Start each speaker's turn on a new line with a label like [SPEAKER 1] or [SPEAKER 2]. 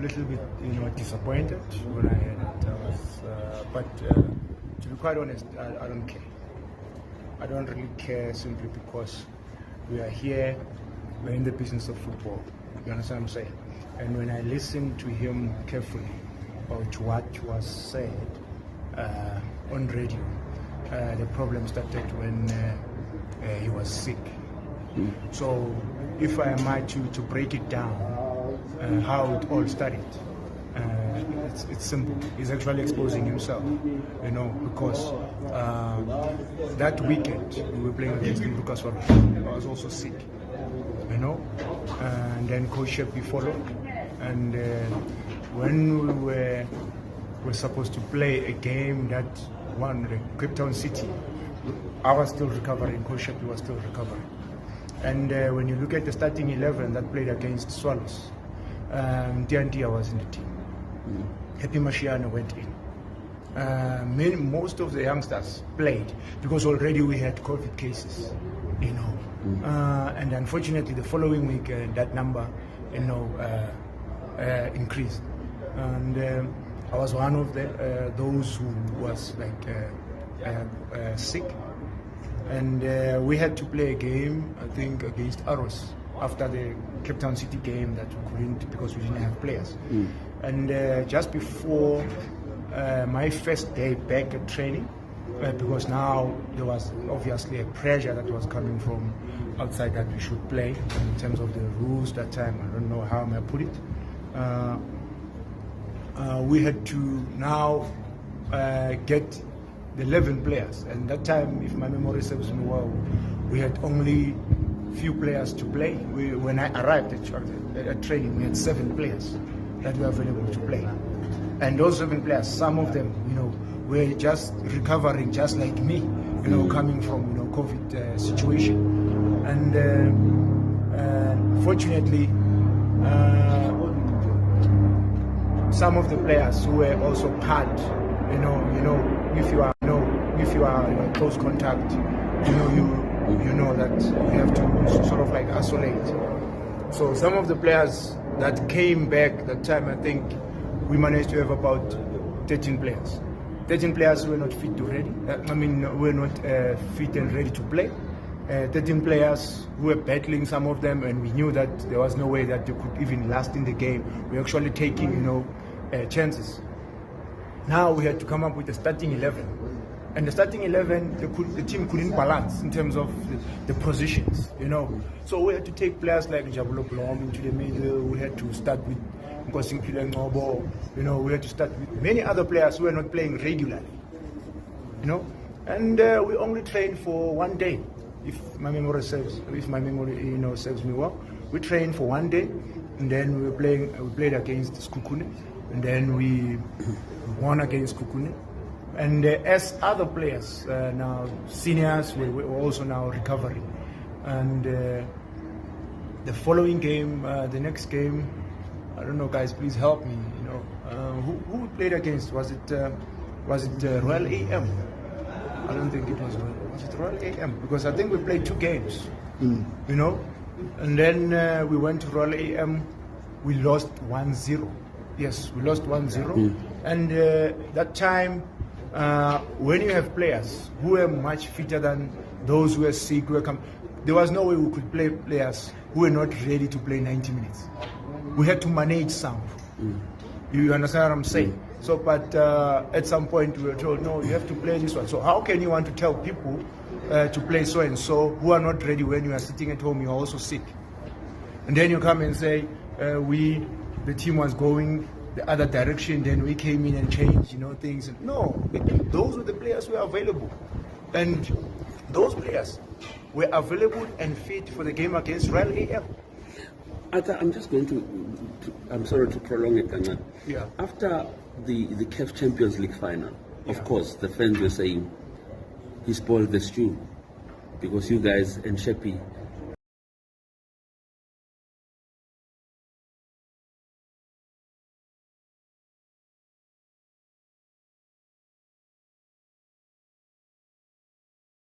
[SPEAKER 1] little bit, disappointed when I heard it. But to be quite honest, I don't care. I don't really care simply because we are here, we're in the business of football. You understand what I'm saying? And when I listened to him carefully about what was said on radio, the problem started when he was sick. So if I am to break it down, how it all started, it's simple. He's actually exposing himself, because that weekend we were playing against Lucas Suarez. I was also sick, and then Coach Sheppy followed. And when we were supposed to play a game that won the Cape Town City, I was still recovering, Coach Sheppy was still recovering. And when you look at the starting 11 that played against Swallows, Tiantia was in the team. Happy Mashiano went in. Most of the youngsters played because already we had COVID cases, and unfortunately the following week that number, increased. And I was one of those who was sick, and we had to play a game, I think, against Arrows after the Cape Town City game that we couldn't because we didn't have players. And just before my first day back at training, because now there was obviously a pressure that was coming from outside that we should play in terms of the rules that time. I don't know how I may put it. We had to now get the 11 players, and that time, if my memory serves me well, we had only few players to play. When I arrived at training, we had 7 players that were available to play, and those 7 players, some of them, were just recovering, just like me, coming from COVID situation, and fortunately, some of the players who were also part, if you are in close contact, you know that you have to sort of like isolate. So some of the players that came back that time, I think we managed to have about 13 players. 13 players who were not fit to ready. Were not fit and ready to play. 13 players who were battling, some of them, and we knew that there was no way that they could even last in the game. We were actually taking, chances. Now we had to come up with a starting 11. And the starting 11, the team couldn't balance in terms of the positions, So we had to take players like Jabulo Blom into the middle. We had to start with Nkosinkile Ngobo. We had to start with many other players who were not playing regularly, And we only trained for one day, if my memory serves me well. We trained for one day, and then we played against Skukune, and then we won against Skukune. And as other players, now seniors, we're also now recovering. And the following game, the next game, I don't know, guys, please help me. Who we played against? Was it Royal AM? I don't think it was Royal. Was it Royal AM? Because I think we played 2 games. And then we went to Royal AM. We lost 1-0. Yes, we lost 1-0. And that time, when you have players who were much fitter than those who were sick, there was no way we could play players who were not ready to play 90 minutes. We had to manage some. You understand what I'm saying? So, but at some point we were told, no, you have to play this one. So how can you want to tell people to play so and so who are not ready when you are sitting at home, you are also sick? And then you come and say, the team was going the other direction, then we came in and changed, things. No, those were the players who were available. And those players were available and fit for the game against Royal AM.
[SPEAKER 2] I'm just going I'm sorry to prolong it, Ghana.
[SPEAKER 1] Yeah.
[SPEAKER 2] After the CAF Champions League final, of course, the fans were saying he spoiled the stew because you guys and Sheppy